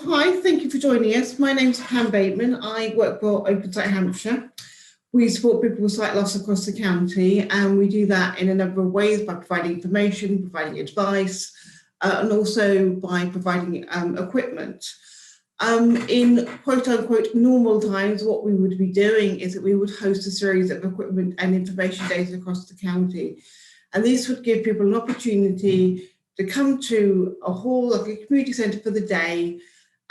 Hi, thank you for joining us. My name's Pam Bateman. I work for OXSIGHT Hampshire. We support people with sight loss across the county, and we do that in a number of ways by providing information, providing advice, and also by providing equipment. In quote unquote normal times, what we would be doing is that we would host a series of equipment and information days across the county. And this would give people an opportunity to come to a hall, like a community centre for the day,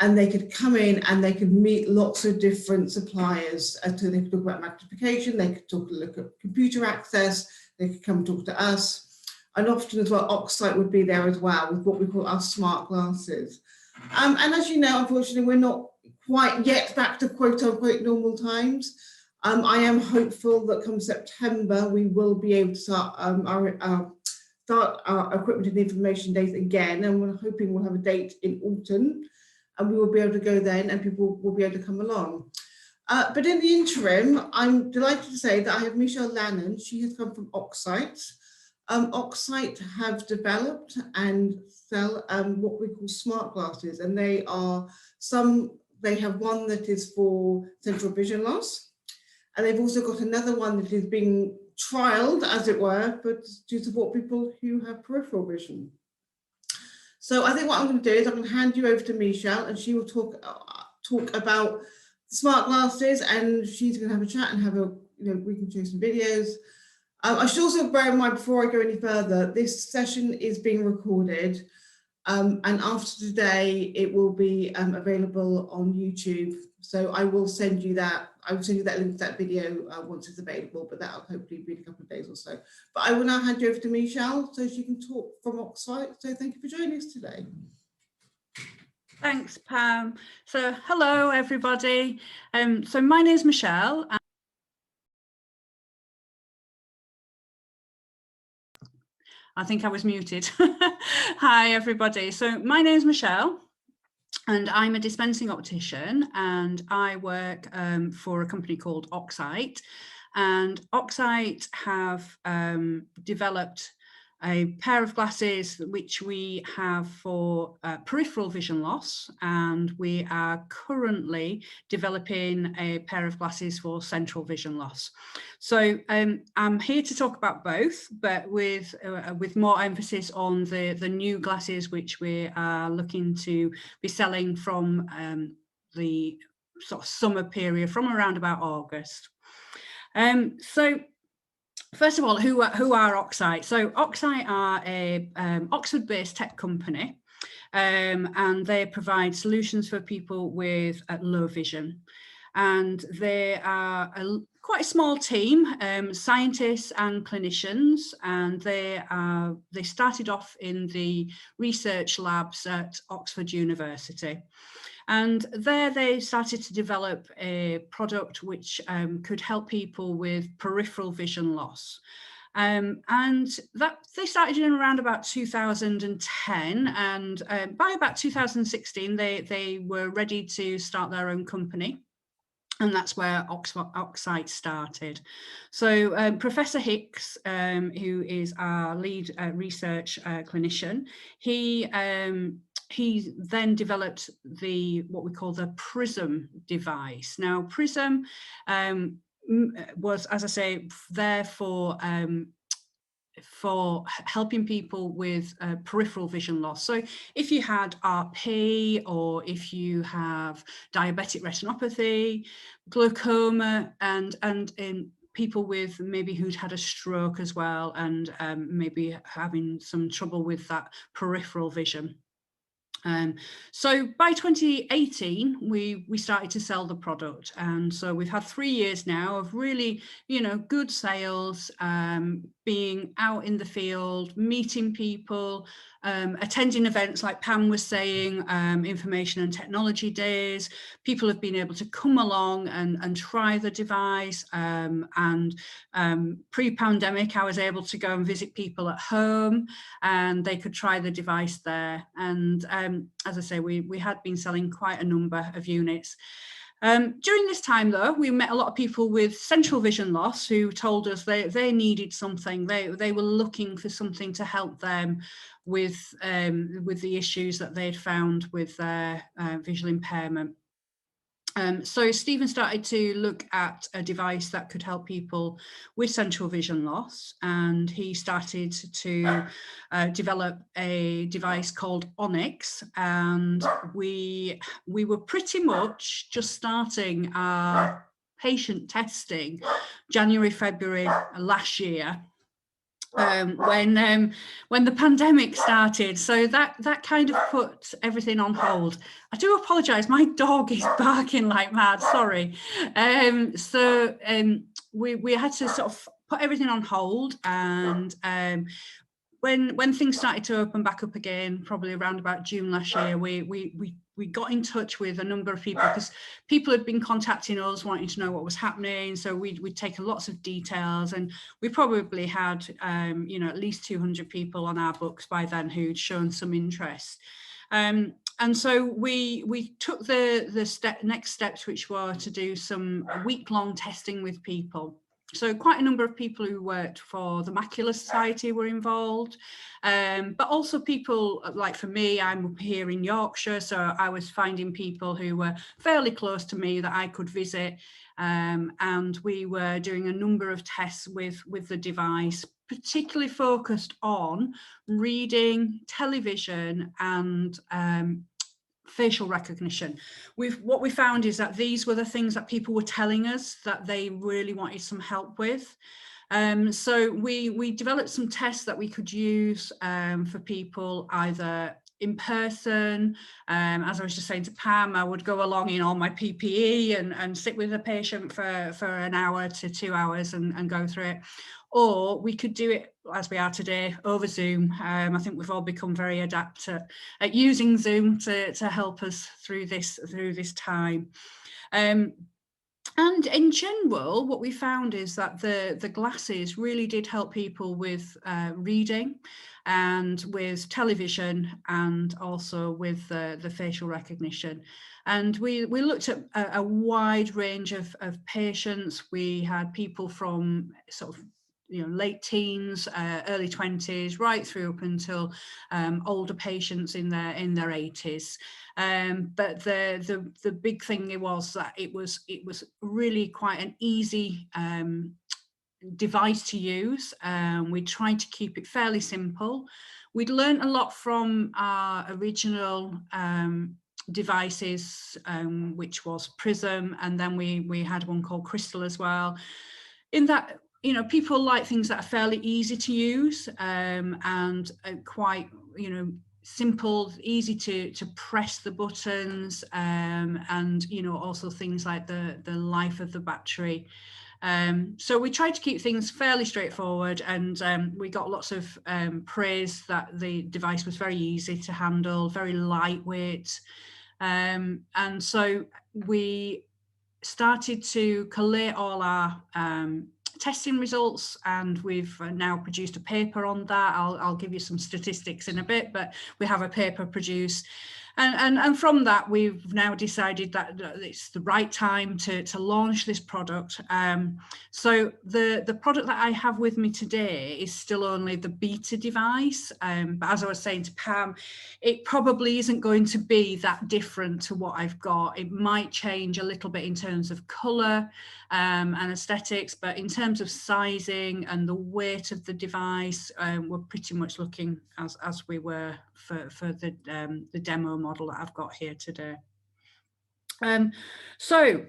and they could come in and they could meet lots of different suppliers. So they could talk about magnification, they could look at computer access, they could come talk to us. And often as well, OXSIGHT would be there as well with what we call our smart glasses. And as you know, unfortunately, we're not quite yet back to quote unquote normal times. I am hopeful that come September, we will be able to start our equipment and information days again. And we're hoping we'll have a date in autumn, and we will be able to go then and people will be able to come along. But in the interim, I'm delighted to say that I have Michelle Lanyard. She has come from OXSIGHT. OXSIGHT have developed and sell what we call smart glasses, and they have one that is for central vision loss, and they've also got another one that is being trialed, as it were, but to support people who have peripheral vision. So I think what I'm going to do is I'm going to hand you over to Michelle, and she will talk about smart glasses, and she's going to have a chat and we can show some videos. I should also bear in mind, before I go any further, this session is being recorded, and after today it will be available on YouTube. So I will send you that. I will send you that link to that video once it's available, but that'll hopefully be in a couple of days or so. But I will now hand you over to Michelle so she can talk from OXSIGHT. So thank you for joining us today. Thanks, Pam. So hello, everybody. So my name is Michelle. I think I was muted. Hi, everybody. So my name is Michelle, and I'm a dispensing optician, and I work for a company called OXSIGHT. And OXSIGHT have developed a pair of glasses which we have for peripheral vision loss, and we are currently developing a pair of glasses for central vision loss. So I'm here to talk about both, but with more emphasis on the new glasses which we are looking to be selling from the sort of summer period, from around about August. So first of all, who are OXSIGHT? So OXSIGHT are a Oxford-based tech company, and they provide solutions for people with low vision. And they are quite a small team, scientists and clinicians, and they started off in the research labs at Oxford University. And there they started to develop a product which could help people with peripheral vision loss. And that they started in around about 2010, and by about 2016 they were ready to start their own company. And that's where OXSIGHT started. So Professor Hicks, who is our lead research clinician, he then developed what we call the PRISM device. Now, PRISM was, as I say, there for helping people with peripheral vision loss. So if you had RP, or if you have diabetic retinopathy, glaucoma, and in people with maybe who'd had a stroke as well, and maybe having some trouble with that peripheral vision. So by 2018, we started to sell the product, and so we've had 3 years now of really, good sales, being out in the field, meeting people, attending events like Pam was saying, information and technology days. People have been able to come along and try the device, and pre-pandemic I was able to go and visit people at home, and they could try the device there. And as I say, we had been selling quite a number of units. During this time, though, we met a lot of people with central vision loss who told us they needed something. They were looking for something to help them with the issues that they'd found with their visual impairment. So Stephen started to look at a device that could help people with central vision loss, and he started to develop a device called Onyx, and we were pretty much just starting our patient testing January, February last year. When the pandemic started, so that kind of put everything on hold. I do apologise, my dog is barking like mad, sorry. So we had to sort of put everything on hold, and when things started to open back up again, probably around about June last year, we got in touch with a number of people, because people had been contacting us wanting to know what was happening. So we'd taken lots of details, and we probably had you know, at least 200 people on our books by then who'd shown some interest. And so we took the next steps, which were to do some week-long testing with people. So quite a number of people who worked for the Macular Society were involved, but also people like, for me, I'm here in Yorkshire, so I was finding people who were fairly close to me that I could visit, and we were doing a number of tests with the device, particularly focused on reading, television, and facial recognition. What we found is that these were the things that people were telling us that they really wanted some help with. So we developed some tests that we could use for people either in person. As I was just saying to Pam, I would go along in all my PPE and sit with a patient for an hour to 2 hours and go through it. Or we could do it as we are today over Zoom. I think we've all become very adept at using Zoom to help us through this time. And in general, what we found is that the glasses really did help people with reading and with television, and also with the facial recognition. And we looked at a wide range of patients. We had people from sort of, you know, late teens, early 20s, right through up until older patients in their 80s. But the big thing was that it was really quite an easy device to use. We tried to keep it fairly simple. We'd learned a lot from our original devices, which was Prism, and then we had one called Crystal as well. In that, you know, people like things that are fairly easy to use, and quite, you know, simple, easy to press the buttons, and, you know, also things like the life of the battery. So we tried to keep things fairly straightforward, and we got lots of praise that the device was very easy to handle, very lightweight. And so we started to collate all our testing results, and we've now produced a paper on that. I'll give you some statistics in a bit, but we have a paper produced. And from that, we've now decided that it's the right time to launch this product. So the product that I have with me today is still only the beta device. But as I was saying to Pam, it probably isn't going to be that different to what I've got. It might change a little bit in terms of colour and aesthetics, but in terms of sizing and the weight of the device, we're pretty much looking as we were for the demo model that I've got here today. So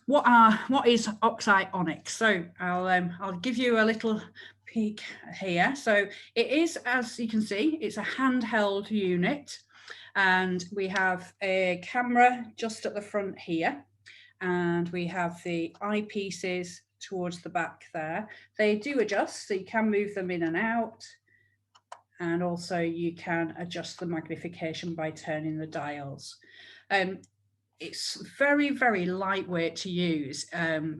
what is OXSIGHT Onyx? So I'll give you a little peek here. So it is, as you can see, it's a handheld unit, and we have a camera just at the front here, and we have the eyepieces towards the back there. They do adjust, so you can move them in and out. And also you can adjust the magnification by turning the dials. It's very, very lightweight to use,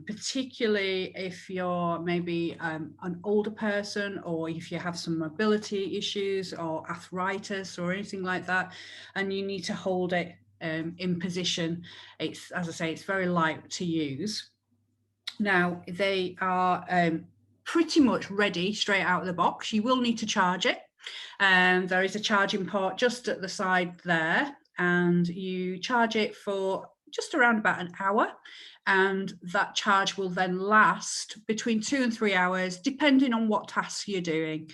particularly if you're maybe an older person, or if you have some mobility issues or arthritis or anything like that, and you need to hold it in position. It's, as I say, it's very light to use. Now, they are pretty much ready straight out of the box. You will need to charge it. There is a charging port just at the side there, and you charge it for just around about an hour, and that charge will then last between 2 and 3 hours, depending on what tasks you're doing.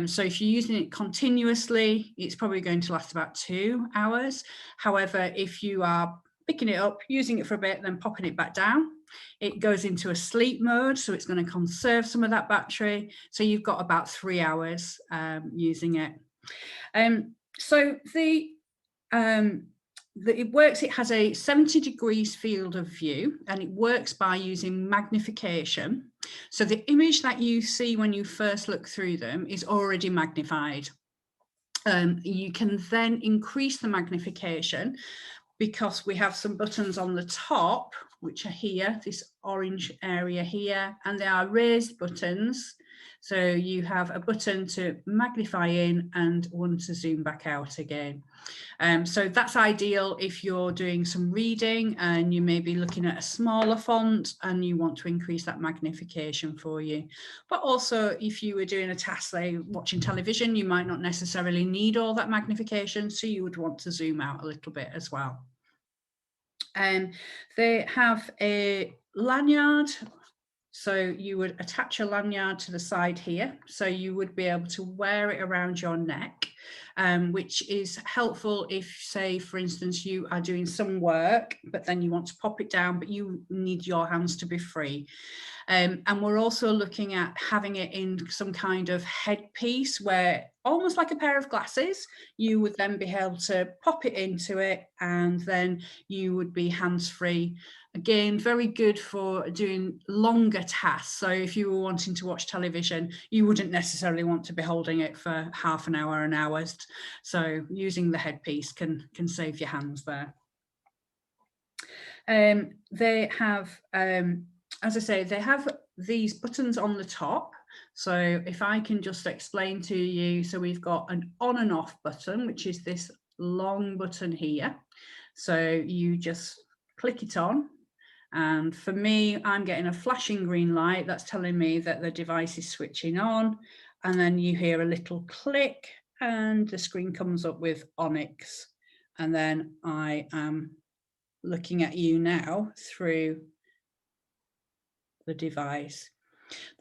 So if you're using it continuously, it's probably going to last about 2 hours. However, if you are picking it up, using it for a bit, then popping it back down, it goes into a sleep mode, so it's going to conserve some of that battery. So you've got about 3 hours using it. So it works, it has a 70 degrees field of view, and it works by using magnification. So the image that you see when you first look through them is already magnified. You can then increase the magnification because we have some buttons on the top, which are here, this orange area here, and they are raised buttons. So you have a button to magnify in and one to zoom back out again. So that's ideal if you're doing some reading and you may be looking at a smaller font and you want to increase that magnification for you. But also if you were doing a task, like watching television, you might not necessarily need all that magnification, so you would want to zoom out a little bit as well. They have a lanyard. So you would attach a lanyard to the side here. So you would be able to wear it around your neck, which is helpful if, say, for instance, you are doing some work, but then you want to pop it down, but you need your hands to be free. And we're also looking at having it in some kind of headpiece where, almost like a pair of glasses, you would then be able to pop it into it and then you would be hands-free. Again, very good for doing longer tasks. So if you were wanting to watch television, you wouldn't necessarily want to be holding it for half an hour, an hour. So using the headpiece can save your hands there. They have, as I say, they have these buttons on the top. So if I can just explain to you, so we've got an on and off button, which is this long button here. So you just click it on. And for me, I'm getting a flashing green light that's telling me that the device is switching on. And then you hear a little click and the screen comes up with Onyx. And then I am looking at you now through the device.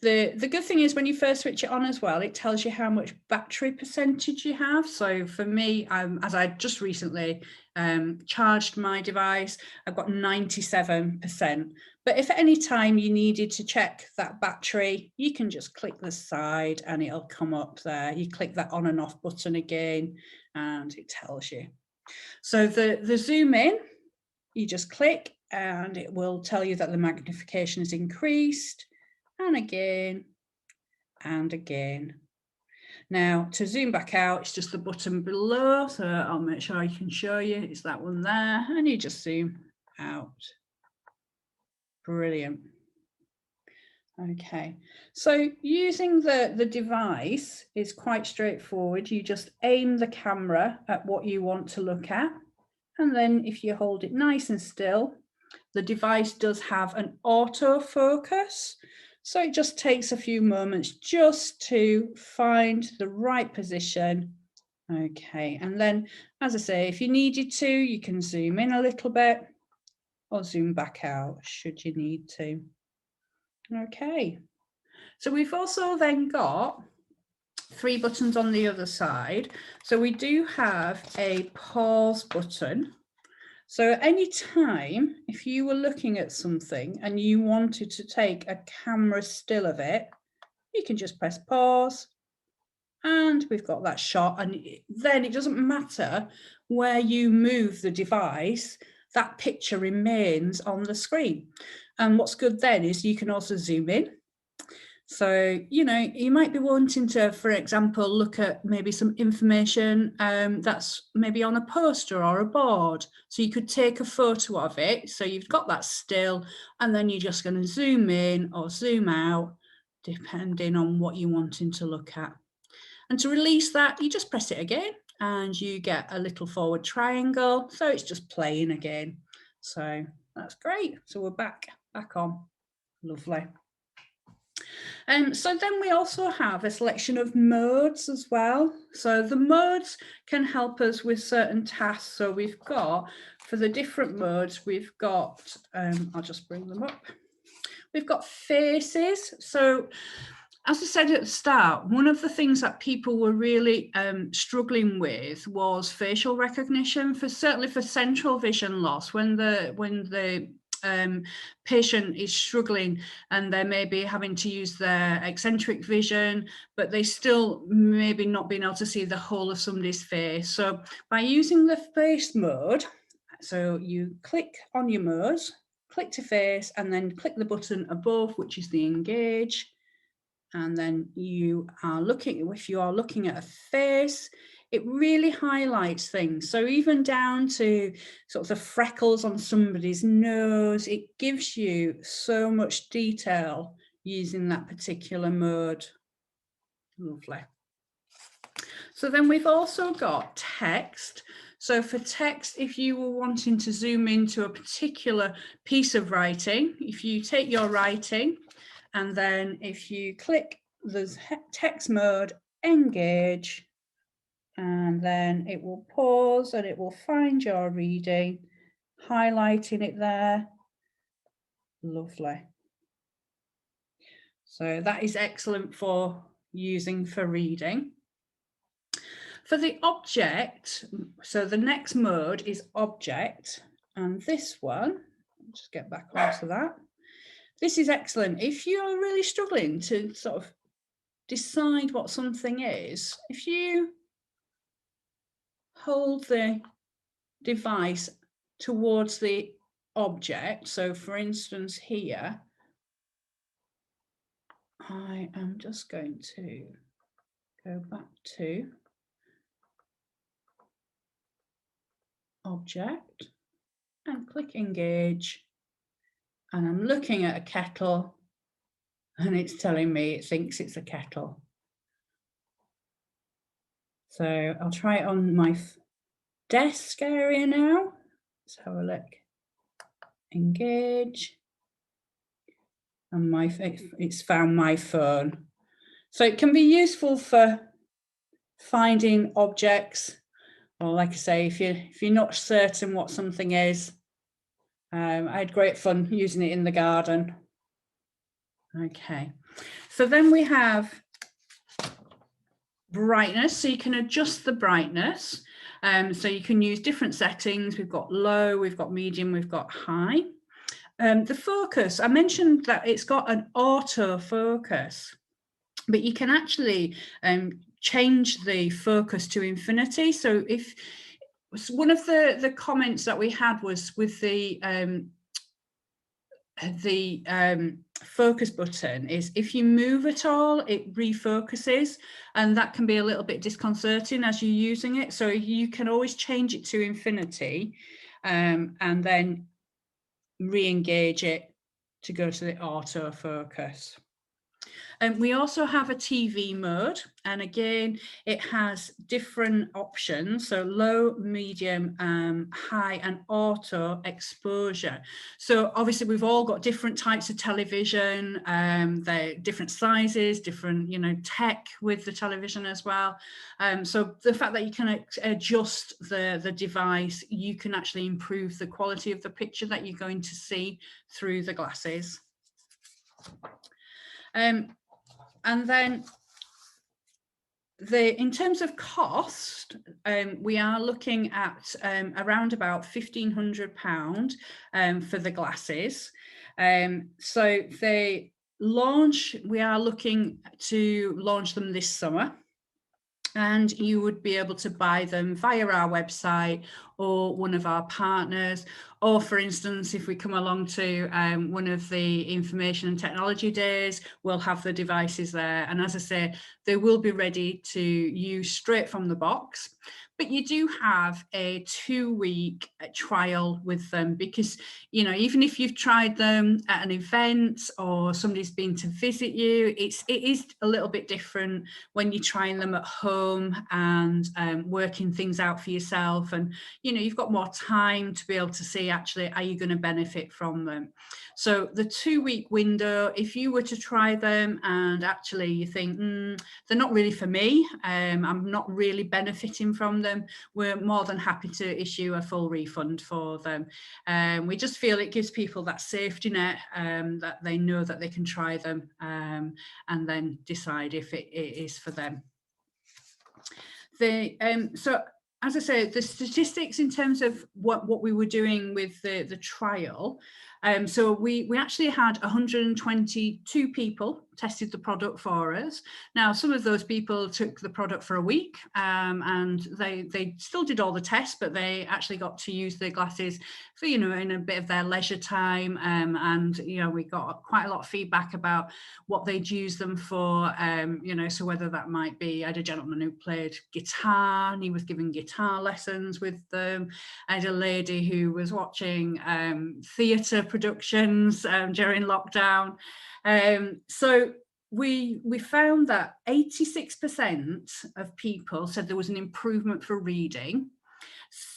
The good thing is when you first switch it on as well, it tells you how much battery percentage you have. So for me, as I just recently charged my device, I've got 97%. But if at any time you needed to check that battery, you can just click the side and it'll come up there. You click that on and off button again and it tells you. So the zoom in, you just click and it will tell you that the magnification is increased. And again, and again. Now to zoom back out, it's just the button below. So I'll make sure I can show you. It's that one there, and you just zoom out. Brilliant. Okay, so using the device is quite straightforward. You just aim the camera at what you want to look at. And then if you hold it nice and still, the device does have an autofocus. So it just takes a few moments just to find the right position. Okay, and then, as I say, if you needed to, you can zoom in a little bit or zoom back out should you need to. Okay, so we've also then got 3 buttons on the other side. So we do have a pause button. So at any time, if you were looking at something and you wanted to take a camera still of it, you can just press pause and we've got that shot. And then it doesn't matter where you move the device, that picture remains on the screen. And what's good then is you can also zoom in. So, you know, you might be wanting to, for example, look at maybe some information that's maybe on a poster or a board. So you could take a photo of it. So you've got that still, and then you're just going to zoom in or zoom out, depending on what you're wanting to look at. And to release that, you just press it again and you get a little forward triangle. So it's just playing again. So that's great. So we're back on. Lovely. So then we also have a selection of modes as well. So the modes can help us with certain tasks. So we've got, for the different modes, we've got, I'll just bring them up. We've got faces. So as I said at the start, one of the things that people were really struggling with was facial recognition, certainly for central vision loss, when the patient is struggling and they may be having to use their eccentric vision, but they still maybe not being able to see the whole of somebody's face. So by using the face mode, so you click on your mode, click to face, and then click the button above, which is the engage. And then you are looking, if you are looking at a face, it really highlights things. So even down to sort of the freckles on somebody's nose, it gives you so much detail using that particular mode. Lovely. So then we've also got text. So for text, if you were wanting to zoom into a particular piece of writing, if you take your writing, and then if you click the text mode, engage, and then it will pause and it will find your reading, highlighting it there. Lovely. So that is excellent for using for reading. For the object, so the next mode is object, and this one, I'll just get back onto that. This is excellent. If you're really struggling to sort of decide what something is, if you hold the device towards the object, so for instance here, I am just going to go back to object and click engage, and I'm looking at a kettle and it's telling me it thinks it's a kettle. So I'll try it on my desk area now. Let's have a look. Engage. And it's found my phone. So it can be useful for finding objects, or like I say, if you're not certain what something is. I had great fun using it in the garden. Okay, so then we have brightness, so you can adjust the brightness. So you can use different settings. We've got low, we've got medium, we've got high. The focus, I mentioned that it's got an auto focus, but you can actually change the focus to infinity. So if one of the comments that we had was with the focus button is if you move at all, it refocuses, and that can be a little bit disconcerting as you're using it. So you can always change it to infinity and then re-engage it to go to the auto focus. And we also have a TV mode, and again, it has different options. So low, medium, high, and auto exposure. So obviously we've all got different types of television, they're different sizes, different, tech with the television as well. So the fact that you can adjust the device, you can actually improve the quality of the picture that you're going to see through the glasses. And then in terms of cost, we are looking at around about £1,500 for the glasses. So they we are looking to launch them this summer. And you would be able to buy them via our website or one of our partners, or for instance, if we come along to one of the information and technology days, we'll have the devices there. And as I say, they will be ready to use straight from the box. but you do have a 2-week trial with them, because, you know, even if you've tried them at an event or somebody's been to visit you, it is a little bit different when you're trying them at home and working things out for yourself. And, you know, you've got more time to be able to see, actually, are you going to benefit from them? So the 2-week window, if you were to try them and actually you think, they're not really for me, I'm not really benefiting from them, we're more than happy to issue a full refund for them. We just feel it gives people that safety net, that they know that they can try them and then decide if it is for them. So as I say, the statistics in terms of what we were doing with the trial, so we actually had 122 people tested the product for us. Now, some of those people took the product for a week, and they still did all the tests, but they actually got to use their glasses for, you know, in a bit of their leisure time. And, you know, we got quite a lot of feedback about what they'd use them for, you know, so whether that might be, I had a gentleman who played guitar and he was giving guitar lessons with them. I had a lady who was watching theatre productions during lockdown. So we found that 86% of people said there was an improvement for reading.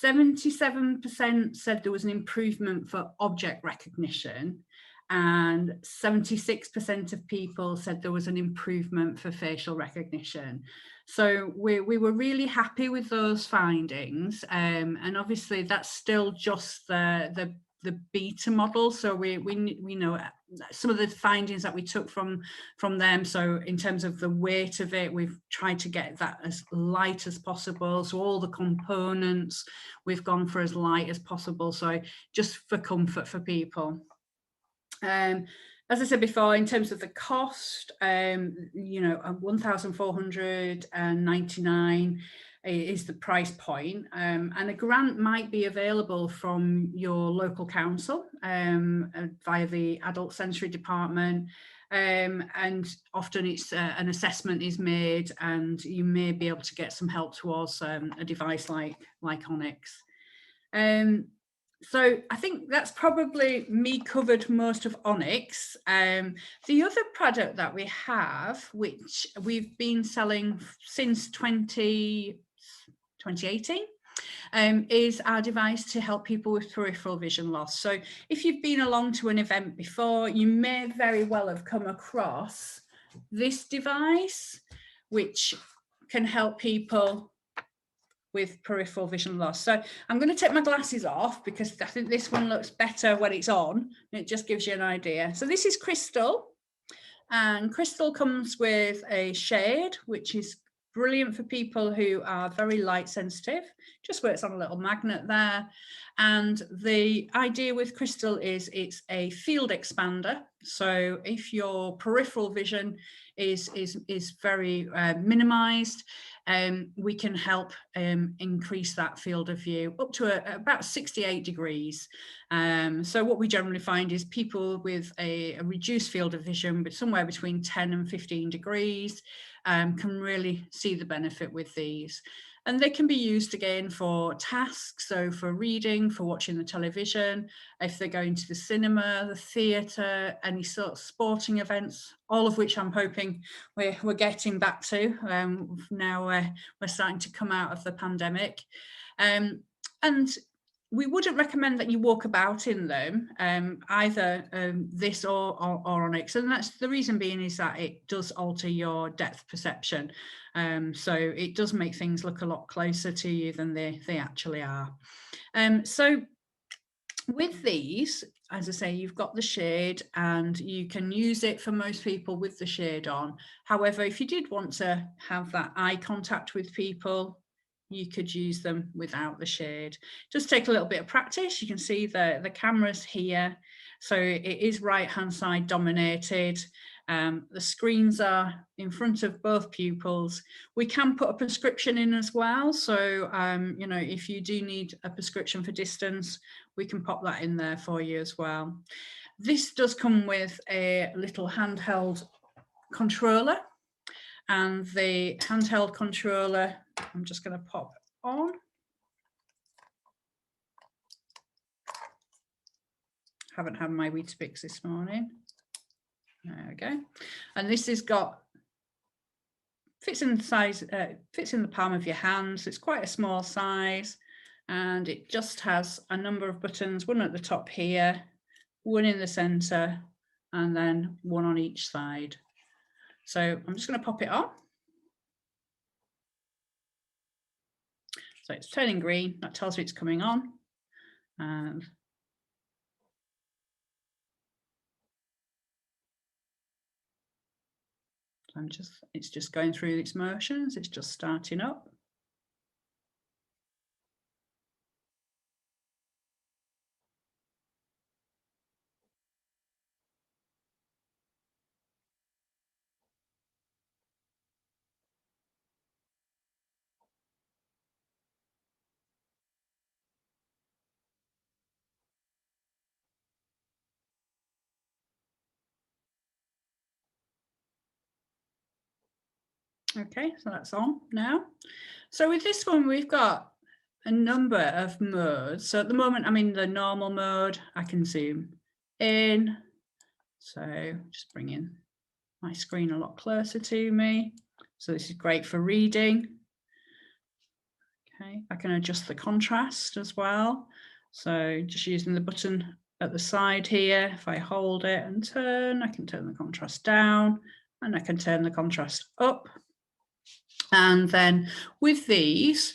77% said there was an improvement for object recognition, and 76% of people said there was an improvement for facial recognition. So we were really happy with those findings, and obviously that's still just the beta model. So we know some of the findings that we took from them. So in terms of the weight of it, we've tried to get that as light as possible. So all the components we've gone for as light as possible. So just for comfort for people. As I said before, in terms of the cost, you know, $1,499 is the price point, and a grant might be available from your local council via the Adult Sensory Department, and often it's an assessment is made, and you may be able to get some help towards a device like Onyx. So I think that's probably me covered most of Onyx. The other product that we have, which we've been selling since 2018, is our device to help people with peripheral vision loss. So if you've been along to an event before, you may very well have come across this device, which can help people with peripheral vision loss. So I'm going to take my glasses off because I think this one looks better when it's on. It just gives you an idea. So this is Crystal, and Crystal comes with a shade, which is brilliant for people who are very light sensitive. Just works on a little magnet there. And the idea with Crystal is it's a field expander. So if your peripheral vision is very minimized, we can help increase that field of view up to about 68 degrees. So what we generally find is people with a reduced field of vision, but somewhere between 10 and 15 degrees, can really see the benefit with these. And they can be used again for tasks, so for reading, for watching the television, if they're going to the cinema, the theatre, any sort of sporting events, all of which I'm hoping we're getting back to. Now we're starting to come out of the pandemic. And we wouldn't recommend that you walk about in them, either this or Onyx. And that's the reason being is that it does alter your depth perception. So it does make things look a lot closer to you than they actually are. So with these, as I say, you've got the shade and you can use it for most people with the shade on. However, if you did want to have that eye contact with people, you could use them without the shade. Just take a little bit of practice. You can see the camera's here. So it is right-hand side dominated. The screens are in front of both pupils. We can put a prescription in as well. So, you know, if you do need a prescription for distance, we can pop that in there for you as well. This does come with a little handheld controller. And the handheld controller, I'm just going to pop on. Haven't had my Weetabix this morning. There we go. And this has got, fits in the size, fits in the palm of your hand. So it's quite a small size, and it just has a number of buttons, one at the top here, one in the center, and then one on each side. So I'm just going to pop it on. So it's turning green, that tells me it's coming on. And it's just going through its motions, it's just starting up. Okay, so that's on now. So with this one, we've got a number of modes. So at the moment, I'm in the normal mode. I can zoom in. So just bringing my screen a lot closer to me. So this is great for reading. Okay, I can adjust the contrast as well. So just using the button at the side here, if I hold it and turn, I can turn the contrast down, and I can turn the contrast up. And then with these,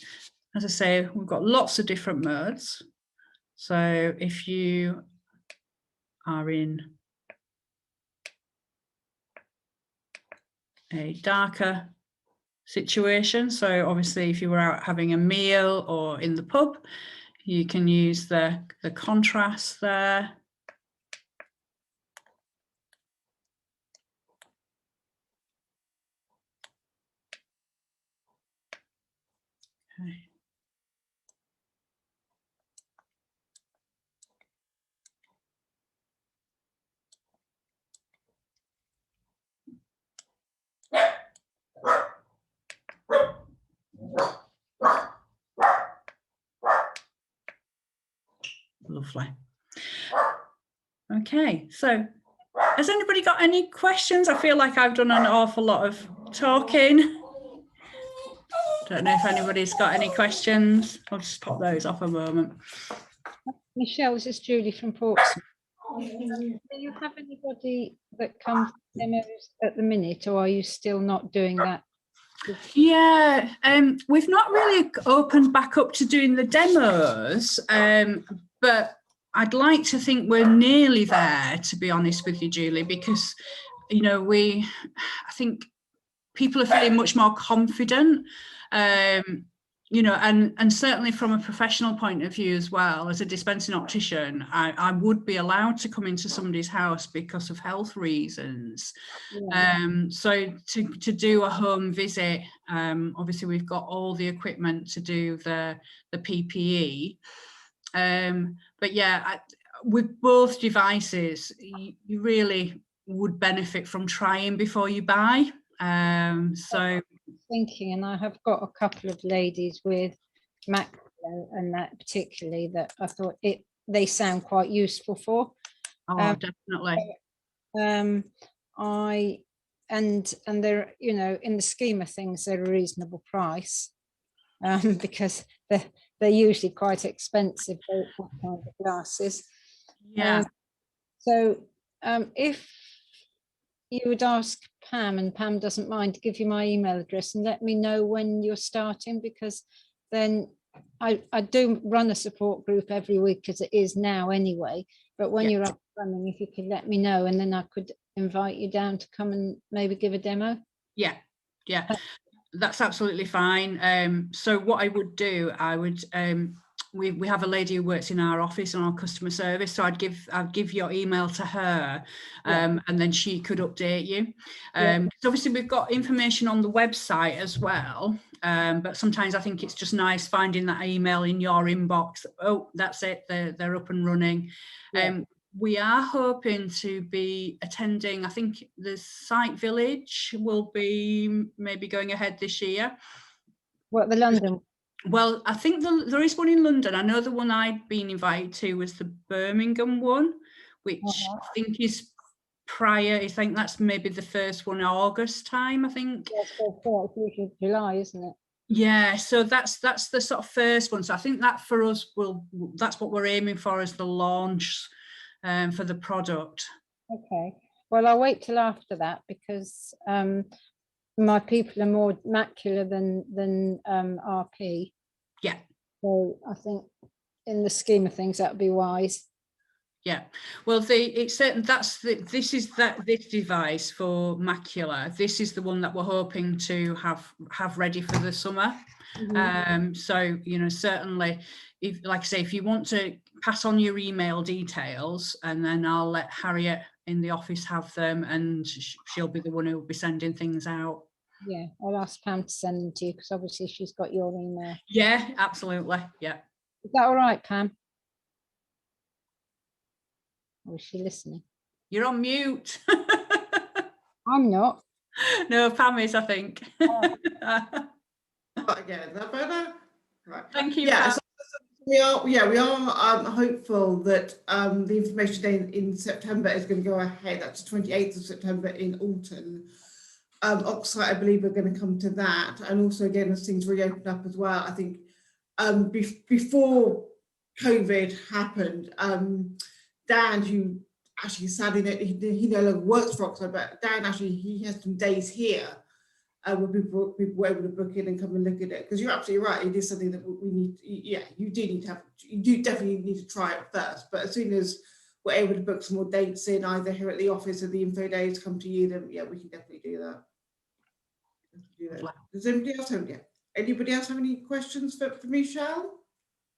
as I say, we've got lots of different modes. So if you are in a darker situation, so obviously if you were out having a meal or in the pub, you can use the contrast there. Okay. Lovely. Okay, so has anybody got any questions? I feel like I've done an awful lot of talking. Don't know if anybody's got any questions. I'll just pop those off a moment. Michelle, this is Julie from Portsmouth. Do you have anybody that comes to demos at the minute, or are you still not doing that? Yeah, we've not really opened back up to doing the demos, but I'd like to think we're nearly there, to be honest with you, Julie, because, you know, I think people are feeling much more confident, you know, and certainly from a professional point of view as well, as a dispensing optician, I would be allowed to come into somebody's house because of health reasons. Yeah. So to do a home visit, obviously we've got all the equipment to do the PPE. But yeah, with both devices, you really would benefit from trying before you buy. So thinking, and I have got a couple of ladies with Mac and that particularly that I thought they sound quite useful for. Oh, definitely. And they're, you know, in the scheme of things, they're a reasonable price, because they're usually quite expensive, that kind of glasses. Yeah. So if you would ask Pam, and Pam doesn't mind, to give you my email address and let me know when you're starting, because then I do run a support group every week as it is now anyway, but when you're up and running, if you could let me know, and then I could invite you down to come and maybe give a demo. Yeah, that's absolutely fine. So what I would do, we have a lady who works in our office on our customer service, so I'd give your email to her, and then she could update you. So obviously we've got information on the website as well, but sometimes I think it's just nice finding that email in your inbox. Oh, that's it, they're up and running. We are hoping to be attending, I think the Sight Village will be maybe going ahead this year. What, the London? Well, I think there is one in London. I know the one I'd been invited to was the Birmingham one, which I think is prior. I think that's maybe the first one in August time, I think. Yes, it's usually July, isn't it? Yeah, so that's the sort of first one. So I think that for us that's what we're aiming for as the launch for the product. Okay. Well, I'll wait till after that because my people are more macular than RP. Yeah. So I think in the scheme of things, that would be wise. Yeah, well, this device for macula. This is the one that we're hoping to have ready for the summer. So, you know, certainly, if, like I say, if you want to pass on your email details, and then I'll let Harriet in the office have them, and she'll be the one who will be sending things out. Yeah, I'll ask Pam to send them to you because obviously she's got your email. Yeah, absolutely. Yeah. Is that all right, Pam? Or is she listening? You're on mute. I'm not. No, Pam is, I think. Again, is that better? Right. Thank you. Yeah, Pam. so we are hopeful that the information day in September is going to go ahead. That's the 28th of September in Alton. OXSIGHT, I believe, are going to come to that, and also again as things reopen up as well. I think before COVID happened, Dan, who actually sadly he no longer works for OXSIGHT, but Dan actually he has some days here where people were able to book in and come and look at it, because you're absolutely right, it is something that we need. Yeah, you do definitely need to try it first, but as soon as we're able to book some more dates in, either here at the office or the info days come to you, then yeah, we can definitely do that. Does anybody else have any questions for Michelle?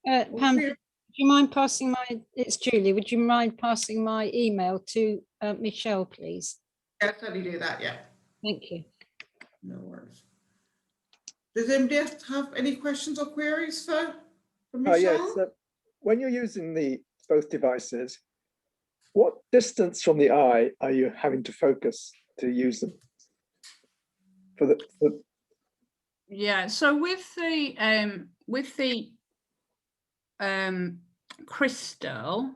Pam, would you mind passing it's Julie, would you mind passing my email to Michelle, please? Yeah, certainly do that, yeah. Thank you. No worries. Does anybody else have any questions or queries for Michelle? Yes, when you're using both devices, what distance from the eye are you having to focus to use them? Yeah, so with the Crystal,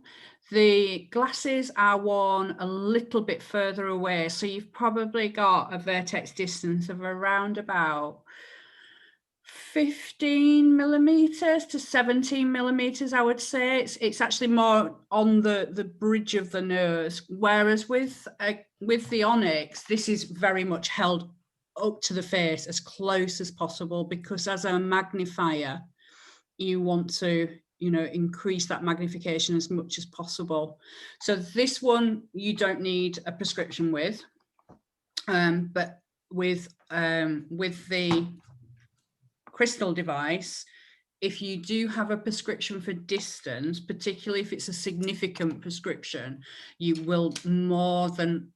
the glasses are worn a little bit further away, so you've probably got a vertex distance of around about 15 millimeters to 17 millimeters, I would say. It's actually more on the bridge of the nose, whereas with the Onyx, this is very much held up to the face as close as possible, because as a magnifier, you want to, you know, increase that magnification as much as possible. So this one you don't need a prescription with, but with the Crystal device, if you do have a prescription for distance, particularly if it's a significant prescription, you will more than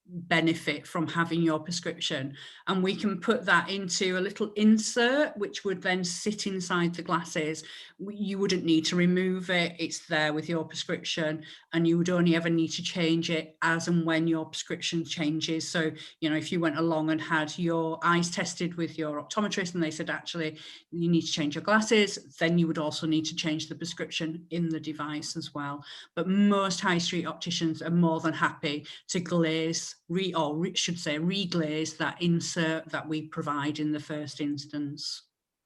benefit from having your prescription, and we can put that into a little insert which would then sit inside the glasses. You wouldn't need to remove it, it's there with your prescription, and you would only ever need to change it as and when your prescription changes. So, you know, if you went along and had your eyes tested with your optometrist and they said actually you need to change your glasses, then you would also need to change the prescription in the device as well. But most high street opticians are more than happy to glaze, reglaze that insert that we provide in the first instance.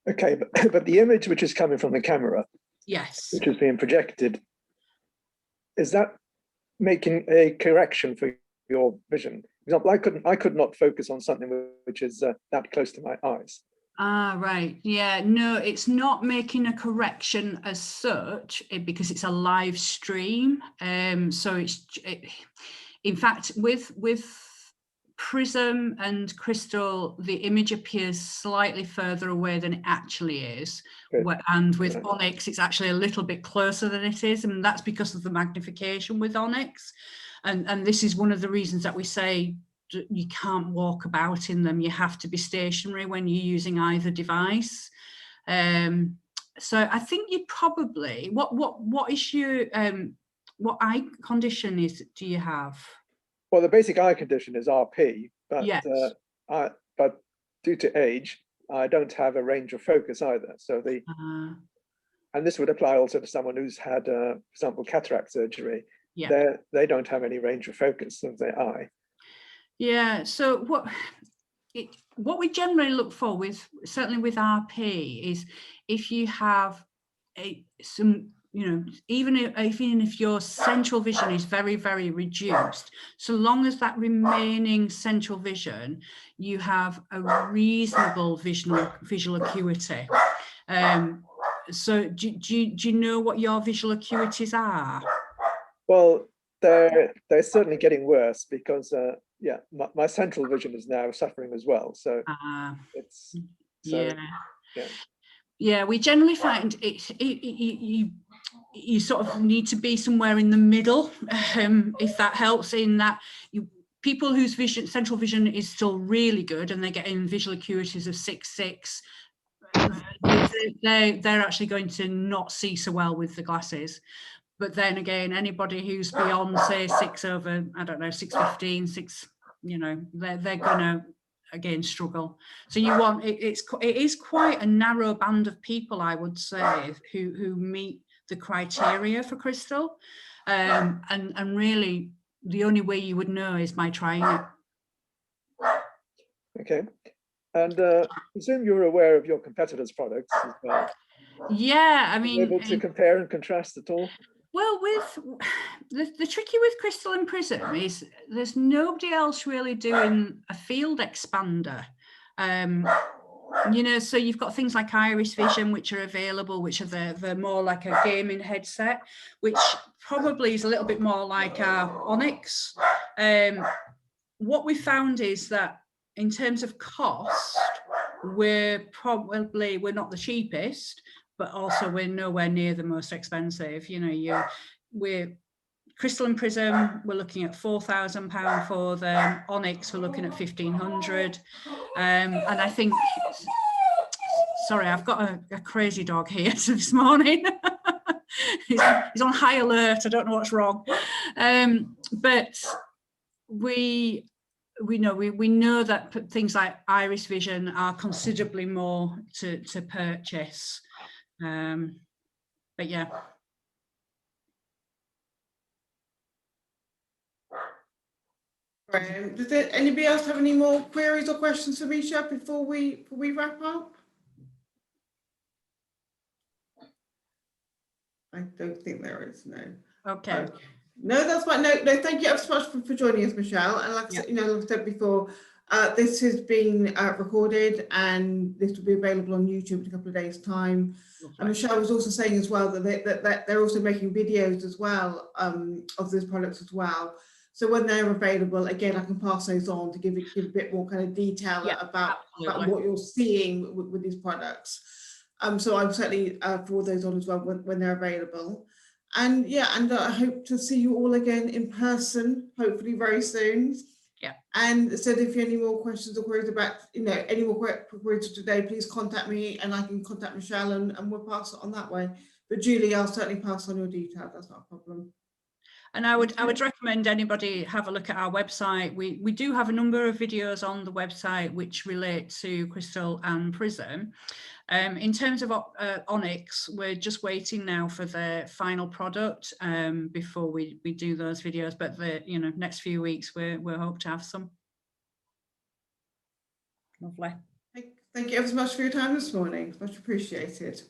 Okay, but the image which is coming from the camera, yes, which is being projected, is that making a correction for your vision? For example, I could not focus on something which is that close to my eyes. Ah, right. Yeah, no, it's not making a correction as such because it's a live stream. So in fact, with Prism and Crystal, the image appears slightly further away than it actually is. And with Onyx, it's actually a little bit closer than it is. And that's because of the magnification with Onyx. And this is one of the reasons that we say you can't walk about in them. You have to be stationary when you're using either device. So I think you probably, what issue, what eye condition do you have? Well, the basic eye condition is RP, but yes. But due to age, I don't have a range of focus either. So and this would apply also to someone who's had, for example, cataract surgery. Yeah. They don't have any range of focus of their eye. Yeah. So what we generally look for certainly with RP is if you have some, even if your central vision is very, very reduced, so long as that remaining central vision, you have a reasonable visual acuity. So do you know what your visual acuities are? Well, they're certainly getting worse because yeah, my central vision is now suffering as well. So it's yeah. We generally find you sort of need to be somewhere in the middle, if that helps. In that people whose central vision is still really good and they're getting visual acuities of 6.6, they're actually going to not see so well with the glasses. But then again, anybody who's beyond, say, 6/615, 6, they're gonna again struggle. So you want it is quite a narrow band of people, I would say, who meet the criteria for Crystal, and really the only way you would know is by trying it. Okay, and I presume you're aware of your competitors' products as well. Yeah, I mean, able to compare and contrast at all? Well, with the tricky with Crystal and Prism is there's nobody else really doing a field expander. So you've got things like Iris Vision, which are available, which are the more like a gaming headset, which probably is a little bit more like our Onyx. What we found is that in terms of cost, we're not the cheapest, but also we're nowhere near the most expensive. We're Crystal and Prism, we're looking at £4,000 for them. Onyx, we're looking at 1,500. And I think, sorry, I've got a crazy dog here this morning. he's on high alert. I don't know what's wrong. But we know that things like Iris Vision are considerably more to purchase. But yeah. Right. Does anybody else have any more queries or questions for Misha before we wrap up? I don't think there is, no. Okay. No, that's fine. No, thank you ever so much for joining us, Michelle. And like I said before, this has been recorded and this will be available on YouTube in a couple of days' time. And Michelle was also saying as well that they're also making videos as well of these products as well. So when they're available, again, I can pass those on to give a bit more kind of detail about what you're seeing with these products. So I'm certainly forward those on as well when they're available. And yeah, and I hope to see you all again in person, hopefully very soon. Yeah. And so if you have any more questions or queries about, any more queries today, please contact me and I can contact Michelle and we'll pass it on that way. But Julie, I'll certainly pass on your details. That's not a problem. And I would recommend anybody have a look at our website. We do have a number of videos on the website which relate to Crystal and Prism. In terms of Onyx, we're just waiting now for the final product before we do those videos. But the next few weeks we'll hope to have some. Lovely. Thank you ever so much for your time this morning. Much appreciated.